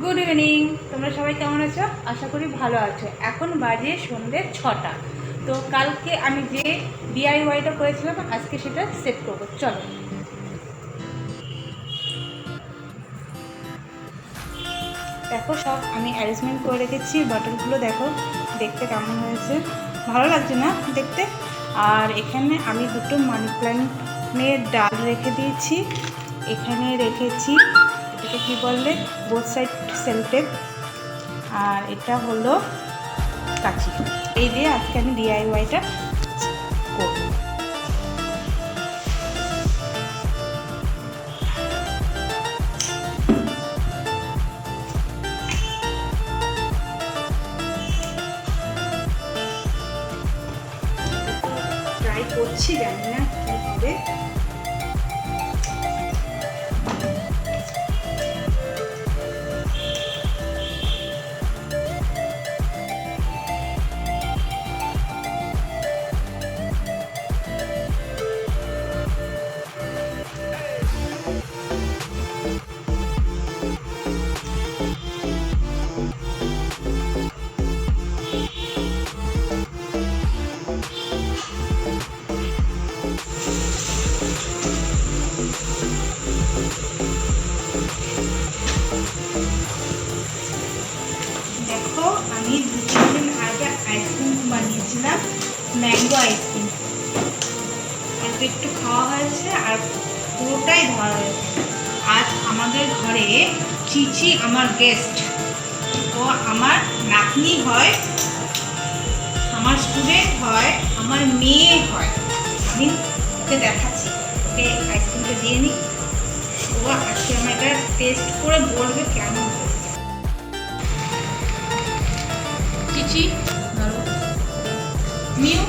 Good evening, তোমরা সবাই কেমন আছো? আশা করি ভালো আছো। এখন বাজে সন্ধ্যে 6টা। তো কালকে আমি যে ডিআইওয়াইটা করেছিলাম আজকে সেটা সেট করবো। চলো। দেখো, সব আমি অ্যারেঞ্জমেন্ট করে রেখেছি। বটলগুলো দেখো দেখতে কেমন হয়েছে, ভালো লাগছে না দেখতে? আর এখানে আমি দুটো মানি প্ল্যান্টের ডাল রেখে দিয়েছি। এখানে রেখেছি, এটাকে কী বললে, বোথ সাইড সেলটেপ। আর এটা হলো কাঁচি। এই দিয়ে আজকে আমি ডিআইওয়াইটা করব। ট্রাই করছি, জানি না কী হবে। দেখো, আমি 2-3 দিন আগে আইসক্রিম বানিয়েছিলাম, ম্যাঙ্গো আইসক্রিম। অল্প একটু খাওয়া হয়েছে আর পুরোটাই ধরা হয়েছে। আজ আমাদের ঘরে চিচি আমার গেস্ট। ও আমার নাতনি হয়, আমার স্টুডেন্ট হয়, আমার মেয়ে হয়। আমি ওকে দেখাচ্ছি, ওকে আইসক্রিমটা দিয়ে নিই। ও আজকে আমার এটা টেস্ট করে বলবে কেমন হয়েছে। চিচি, মিউ,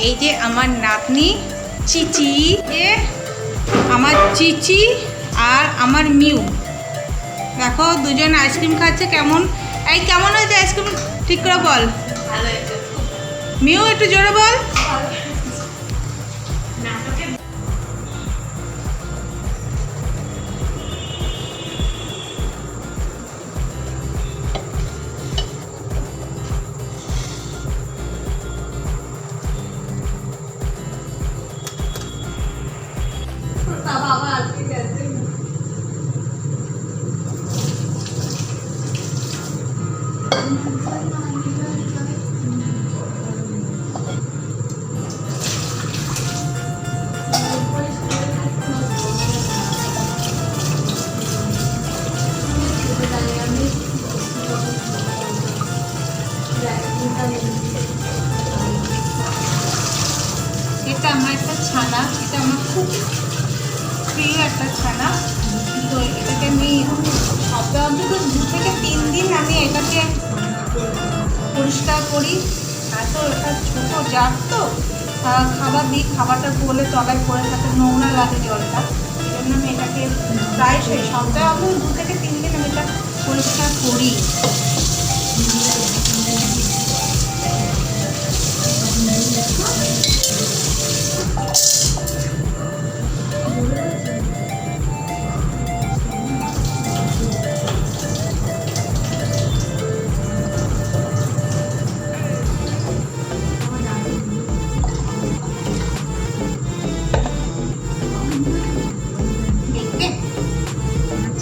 এই যে আমার নাতনি চিচি, আমার চিচি আর আমার মিউ। দেখো দুজন আইসক্রিম খাচ্ছে। কেমন, এই কেমন হয়েছে আইসক্রিম? ঠিক করে বল। মিউ একটু জোরে বল। এটা আমার একটা ছানা, এটা আমার খুব প্রিয় একটা ছানা। তো এটাকে আমি সপ্তাহে অন্তত 2 থেকে 3 দিন আমি এটাকে পরিষ্কার করি। এত এটা ছোটো জার, তো খাবার দিই, খাবারটা গলে তলায় পড়ে থাকে, নোংরা লাগে জলটা। এই জন্য আমি এটাকে প্রায়শই সপ্তাহে অন্তত 2 থেকে 3 দিন আমি এটা পরিষ্কার করি।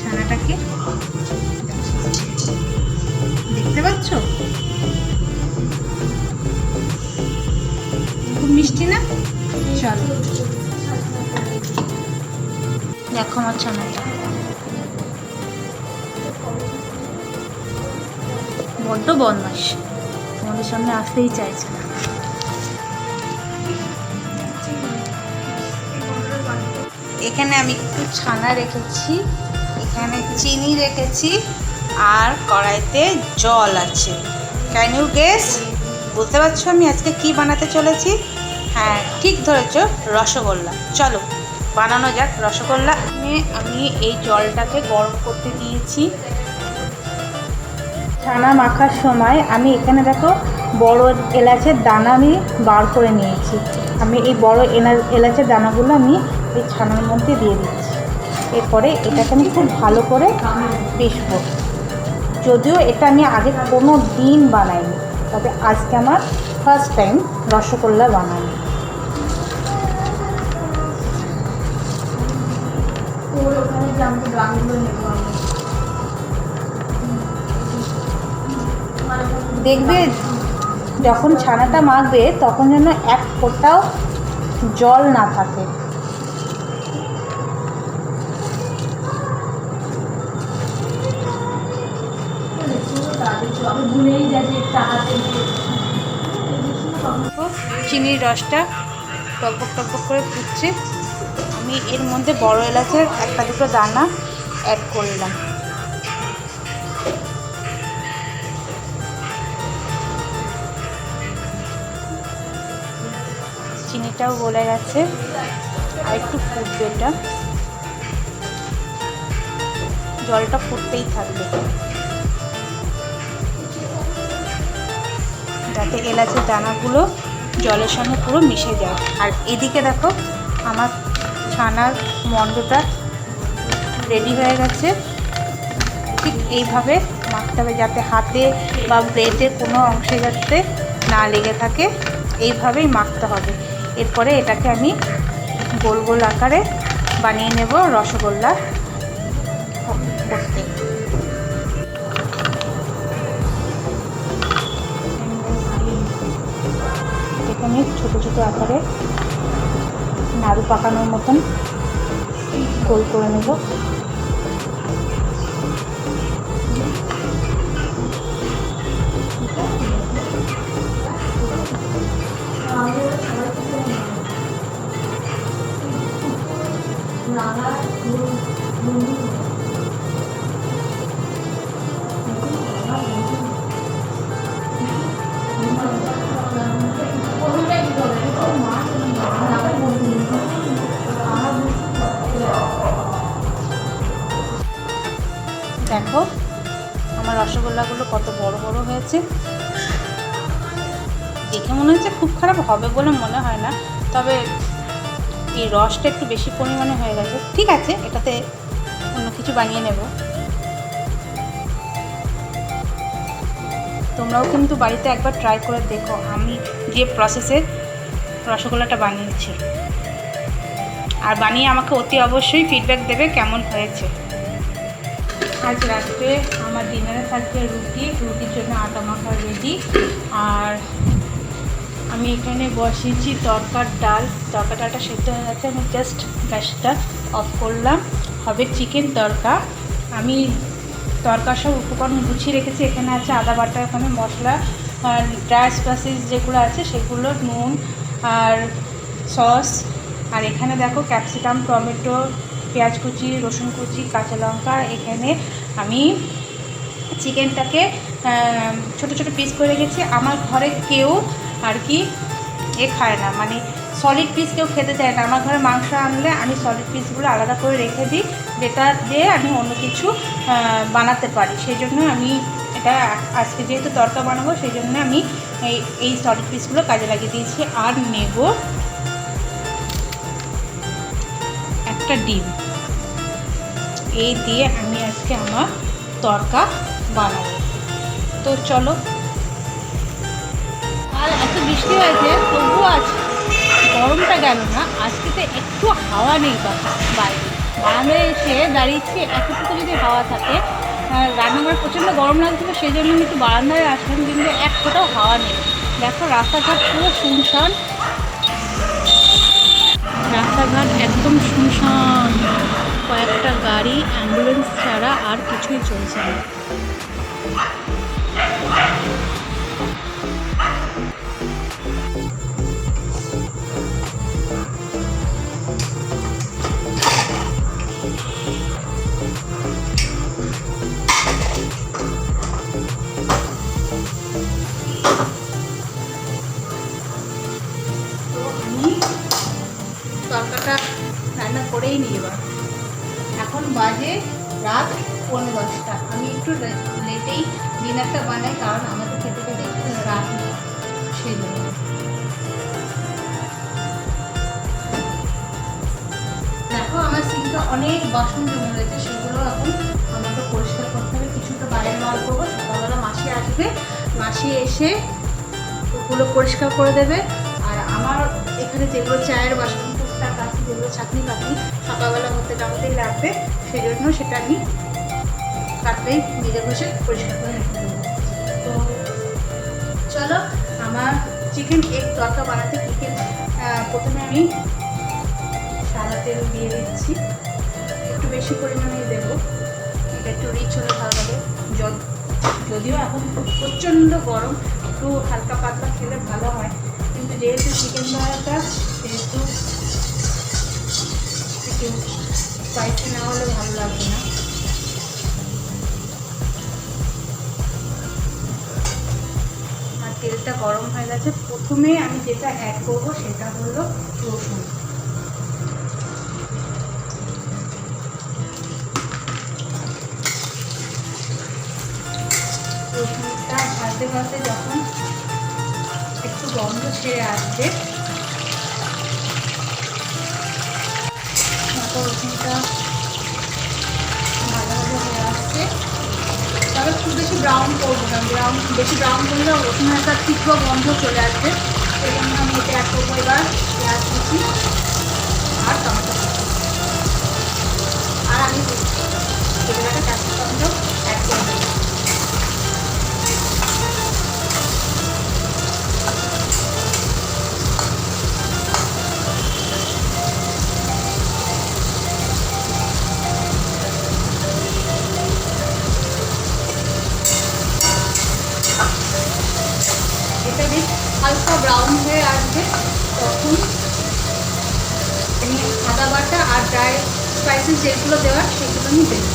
ছানাটাকে দেখতে পাচ্ছ, খুব মিষ্টি না? চলো দেখো আমার ছানাটা বড্ড বদমাস, আমাদের সামনে আসতেই চাইছে না। এখানে আমি একটু ছানা রেখেছি, এখানে চিনি রেখেছি, আর কড়াইতে জল আছে। Can you guess? বুঝতে পারছো আমি আজকে কি বানাতে চলেছি? হ্যাঁ, ঠিক ধরেছো, রসগোল্লা। চলো বানানো যাক রসগোল্লা। আমি এই জলটাকে গরম করতে দিয়েছি। ছানা মাখার সময় আমি এখানে দেখো বড় এলাচের দানা আমি বার করে নিয়েছি। আমি এই বড় এলাচের দানাগুলো আমি এই ছানার মধ্যে দিয়ে দিচ্ছি। এরপরে এটাকে আমি খুব ভালো করে পেষবো। যদিও এটা আমি আগে কোনো দিন বানাইনি, তবে আজকে আমার ফার্স্ট টাইম রসগোল্লা বানানো। দেখবে যখন ছানাটা মাখবে তখন যেন এক ফোঁটাও জল না থাকে। চিনির রসটা টকবক টকবক করে ফুটছে। আমি এর মধ্যে বড় এলাচের একটা দুটো দানা অ্যাড করলাম। চিনিটাও গলে গেছে, আর একটু ফুটবে, এটা জলটা ফুটতেই থাকবে যাতে এলাচের দানাগুলো জলের সঙ্গে পুরো মিশে যায়। আর এদিকে দেখো আমার ছানার মণ্ডটা রেডি হয়ে গেছে। ঠিক এইভাবে মাখতে হবে যাতে হাতে বা ব্রেডে কোনো অংশে যাতে না লেগে থাকে, এইভাবেই মাখতে হবে। এরপরে এটাকে আমি গোল গোল আকারে বানিয়ে নেব রসগোল্লা করতে। এখানে ছোটো ছোটো আকারে নাড়ু পাকানোর মতন গোল করে নেব। দেখো আমার রসগোল্লাগুলো কত বড় বড় হয়েছে। দেখে মনে হচ্ছে খুব খারাপ হবে বলে মনে হয় না, তবে এই রসটা একটু বেশি পরিমাণে হয়ে গেছে। ঠিক আছে, এটাতে অন্য কিছু বানিয়ে নেব। তোমরাও কিন্তু বাড়িতে একবার ট্রাই করে দেখো আমি যে প্রসেসে রসগোল্লাটা বানিয়েছি, আর বানিয়ে আমাকে অতি অবশ্যই ফিডব্যাক দেবে কেমন হয়েছে। আজ রাত্রে আমার ডিনারে থাকবে রুটির জন্য আটা মাখা রেডি। আর আমি এখানে বসিয়েছি তরকাটা সেদ্ধ হয়ে গেছে। আমি জাস্ট গ্যাসটা অফ করলাম, হবে চিকেন তরকা। আমি তরকার সব উপকরণ গুছিয়ে রেখেছি। এখানে আছে আদা বাটা, এখানে মশলা, ড্রাই স্পাইসেস যেগুলো আছে সেগুলো, নুন আর সস। আর এখানে দেখো ক্যাপসিকাম, টমেটো, পেঁয়াজ কুচি, রসুন কুচি, কাঁচা লঙ্কা। এখানে আমি চিকেনটাকে ছোট ছোট পিস করে রেখেছি। আমার ঘরে কেউ আর কি খায় না, মানে সলিড পিস কেউ খেতে চায় না। আমার ঘরে মাংস আনলে আমি সলিড পিসগুলো আলাদা করে রেখে দিই, যেটা দিয়ে আমি অন্য কিছু বানাতে পারি। সেই জন্য আমি এটা আজকে যেহেতু তরকা বানাবো সেই জন্য আমি এই সলিড পিসগুলো কাজে লাগিয়ে দিয়েছি। আর নেব একটা ডিম, এই দিয়ে আমি আজকে আমার তরকা বানাবো। তো চলো। আর এত বৃষ্টি হয়েছে তবুও আছে গরমটা গেল না। আজকে তো একটু হাওয়া নেই বাইরে, বারান্দায় এসে দাঁড়িয়েছি, এতটুকু যদি হাওয়া থাকে। রান্নাঘরে প্রচণ্ড গরম লাগছিল, সেই জন্য আমি একটু বারান্দায় আসলাম, কিন্তু এক ফোঁটাও হাওয়া নেই। দেখো রাস্তাঘাট পুরো শুনশান, রাস্তাঘাট একদম শুনশান, কয়েকটা গাড়ি অ্যাম্বুলেন্স ছাড়া আর কিছুই চলছে না। তরকাটা রান্না করেই নিই এবার। এখন বাজে রাত 9:30। আমি একটু লেটেই ডিনারটা বানাই, কারণ আমাদের খেতে খেতে একটু রাত বসিয়ে দেবো। দেখো আমার সিঙ্কে অনেক বাসন জমে রয়েছে, সেগুলো এখন আমাকে পরিষ্কার করতে হবে। কিছুটা বাইরে বার করবো, সকালবেলা মাসি আসবে, মাসি এসে ওগুলো পরিষ্কার করে দেবে। আর আমার এখানে যেগুলো চায়ের বাসন টুকটাক আছে, যেগুলো চাটনি কাটনি সকালবেলা হতে না হতেই লাগবে, সেই জন্য সেটা আমি কাটতেই নিজে বসে পরিষ্কার করে রেখে দেবো। তো চলো, আমার চিকেন এগ তরকা বানাতে প্রথমে আমি সাদা তেল দিয়ে দিচ্ছি, একটু বেশি পরিমাণে দেবো, এটা একটু রিচ হলে ভালো লাগে। যদিও এখন প্রচণ্ড গরম, একটু হালকা পাতলা খেলে ভালো হয়, কিন্তু যেহেতু চিকেন তরকাটা সেহেতু একটু স্পাইসি না হলে ভালো লাগবে না। আর তেলটা গরম হয়ে গেছে, প্রথমে আমি যেটা অ্যাড করবো সেটা হলো রসুন। রসুনটা ভাজতে ভাজতে যখন একটু গন্ধ ছেড়ে আসবে, রসুনটা ভালো হয়ে আসছে, তবে খুব বেশি ব্রাউন করবো না, বেশি ব্রাউন করলে রসুনের একটা তীব্র গন্ধ চলে আসবে। সেই জন্য আমি এটা অ্যাড করবো এবার পেঁয়াজ কুচি আর টমেটো কুচি, আর আমি এটাকে ক্যাপসিকামটাও অ্যাড করে দেবো। এটা বেশ হালকা ব্রাউন হয়ে আসবে, তখন আমি আদা বাটা আর ড্রাই স্পাইসেস যেগুলো দেওয়ার সেগুলো আমি দেবো।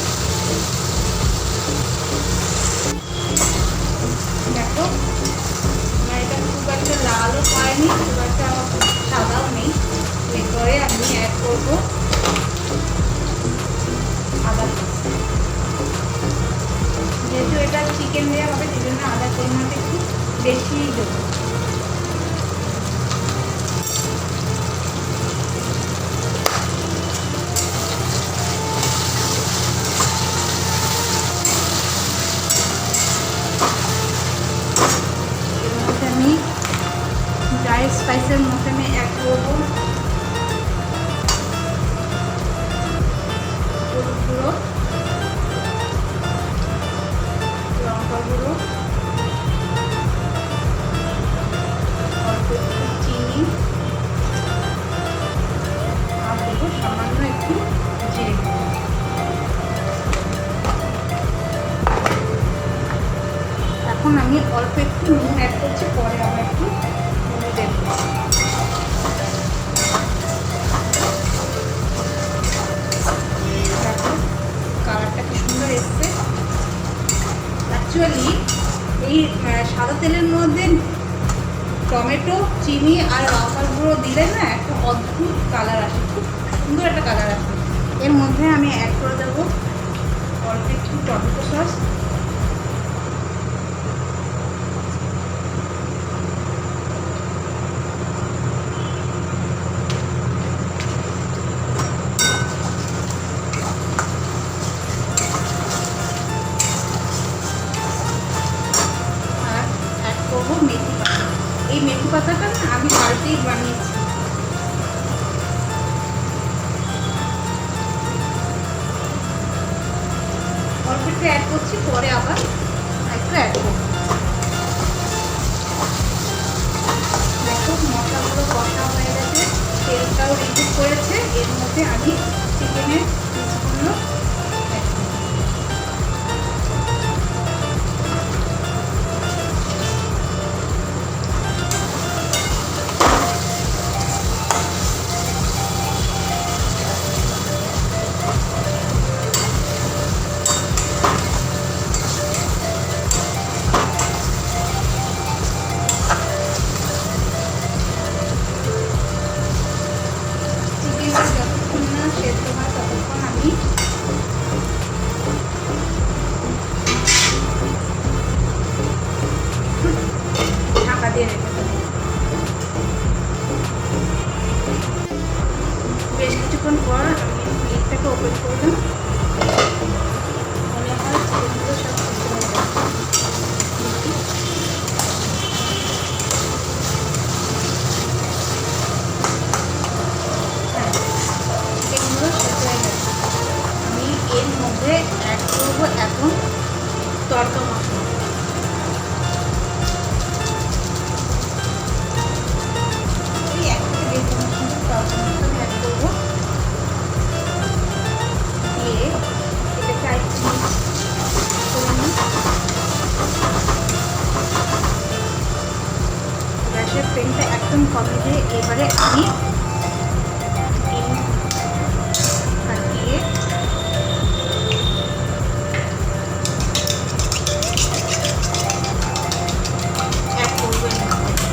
দেখো আমার এটা খুব একটা লালও হয়নি, খুব একটা আমার সাদাও নেই। এরপরে আমি অ্যাড করবো আদা, যেহেতু এটা চিকেন দেওয়া হবে সেই জন্য আদার পরিমাণটা একটু বেশিই দেবো। এর মধ্যে আমি ড্রাই স্পাইসের মধ্যে আমি অ্যাড করবো হলুদ গুঁড়ো, লঙ্কা গুঁড়ো, অল্প একটু চিনি, আর দেবো সামান্য একটু জিরে গুঁড়ো। এখন আমি অল্প একটু নুন অ্যাড করছি, পরে আবার একটু নুন দেবো। দেখো কালারটা কি সুন্দর এসছে। অ্যাকচুয়ালি এই সাদা তেলের মধ্যে টমেটো, চিনি আর লঙ্কার গুঁড়ো দিলে না একটা অদ্ভুত কালার আসে, খুব সুন্দর একটা কালার আসে। এর মধ্যে আমি অ্যাড করে দেবো অল্প একটু টমেটো সস, আর অ্যাড করবো মেথি পাতা। এই মেথি পাতাটা না আমি বাড়িতেই বানিয়েছি। অল্প একটু অ্যাড করছি, পরে আবার একটু অ্যাড করবো। দেখো মশলাগুলো কষা হয়ে গেছে, তেলটাও রিলিজ করেছে। এর মধ্যে আমি চিকেনের পিসগুলো অ্যাড করবো। যতক্ষণ না সেদ্ধ হয় ততক্ষণ আমি ঢাকা দিয়ে রেখে দেবো। কিছুক্ষণ পর আমি প্লেটটাকে ওপেন করলাম, মনে হয় চিকেনগুলো সব কিছু হয়ে চিকেনগুলো শেষ হয়ে গেছে। আমি এর মধ্যে অ্যাড করবো এখন তড়কা মশলা। এই 1 থেকে 1.5 চামচ তড়কা মশলা অ্যাড করবো, দিয়ে এটাকে আরেকটু মিক্স করে নিই। গ্যাসের ফ্লেমটা একদম কমে দিয়ে এবারে আমি কাটিয়ে অ্যাড করবো এর মধ্যে।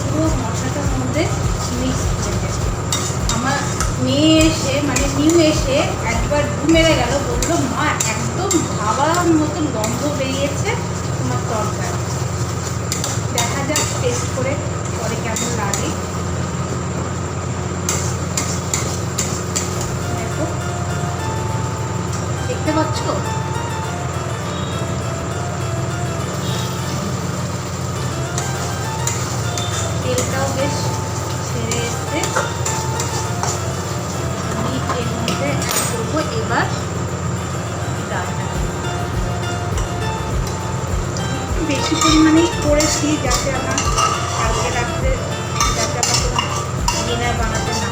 পুরো মশলাটার মধ্যে মিক্স করে দেব। আমার মেয়ে এসে মানে নিউ এসে একবার মেরে গেল, বললো মা একদম ভাবার মতন গন্ধ বেরিয়েছে তোমার তরকারি। দেখা যাক টেস্ট করে পরে কেমন লাগে। দেখো, দেখতে পাচ্ছ তেলটাও বেশ ছেড়ে এসছে। আমি এর মধ্যে অ্যাড করবো এবার ডালটা। একটু বেশি পরিমাণেই করেছি যাতে আমার কালকে রাত্রে যাতে আমার কোনো ডিনার বানাতে না।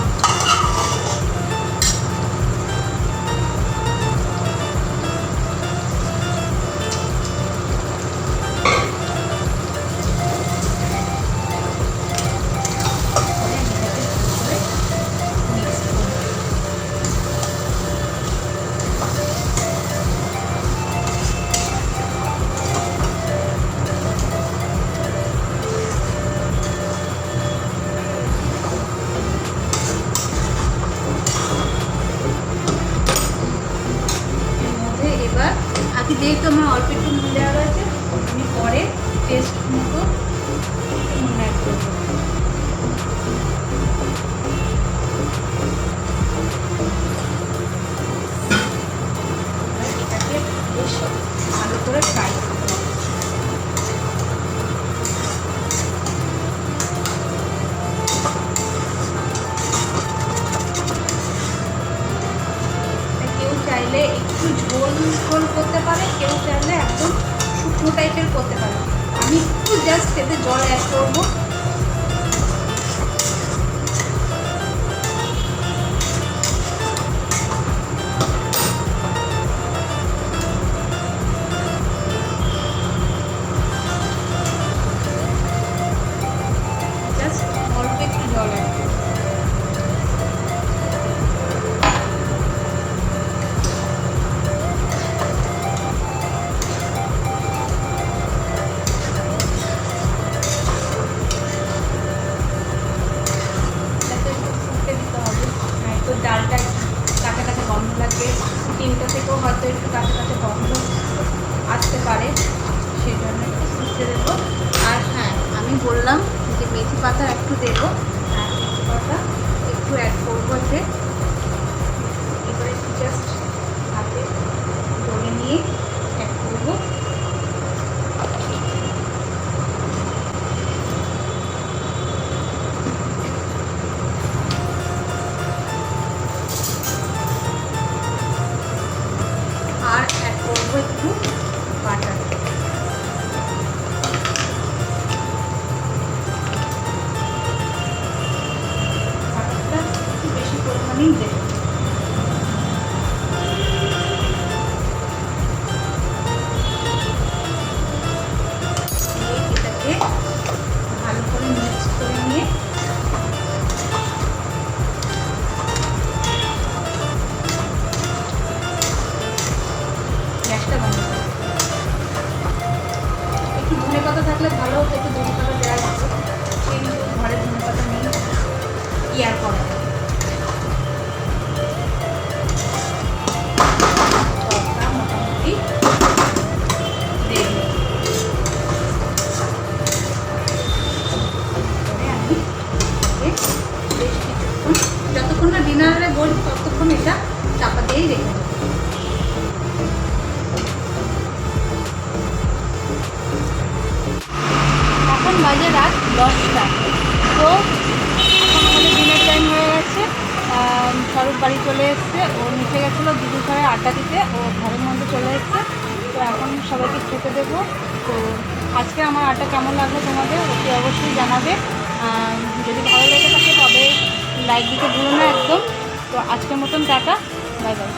আগে যেহেতু আমার অল্প একটু নুন দেওয়া রয়েছে, আমি পরে টেস্ট মতো নুন অ্যাড করবো। এটাকে বেশ ভালো করে ফ্রাই করবো। কেউ চাইলে একটু ঝোল ঝোল করতে পারে, কেউ চাইলে একদম শুকনো টাইপের করতে পারে। আমি একটু জাস্ট এতে জল অ্যাড করবো। জাস্ট অল্প একটু জল অ্যাড করবো। ডালটা কাঁচা কাঁচা গন্ধ লাগবে, ডিমটা থেকেও হয়তো একটু কাঁচা কাঁচা গন্ধ আসতে পারে, সেই জন্য একটু ফুটতে দেবো। আর হ্যাঁ, আমি বললাম যে মেথি পাতা একটু দেবো, আর মেথি পাতা একটু অ্যাড করবো এতে। এবারে একটু জাস্ট হাতে ডলে নিয়ে অ্যাড করবো। আর অ্যাড করবো একটু বাটার। বাটারটা একটু বেশি পরিমাণেই দেবো। এটাকে ভালো করে মিক্স করে নিয়ে গ্যাসটা বন্ধ করে একটু ধনেপাতা থাকলে ভালো হতো, একটু ধনেপাতা দেওয়া যেত, কিন্তু ঘরে ধনেপাতা নেই, কি আর করা। কিছুক্ষণ এটা চাপা দিয়েই রেখে দেবো। এখন বাজে রাত 10টা। তো এখন আমাদের ডিনার টাইম হয়ে গেছে। স্বরূপ বাড়ি চলে এসছে, ও নিচে গেছিলো দিদির ঘরে আড্ডা দিতে, ও ঘরের মধ্যে চলে এসছে। তো এখন সবাইকে খেতে দেবো। তো আজকে আমার আড্ডা কেমন লাগলো তোমাদের অতি অবশ্যই জানাবে। যদি ভালো লেগে থাকে তবে লাইক দিতে ভুলো না একদম। তো আজকের মতন টাটা, বাই বাই।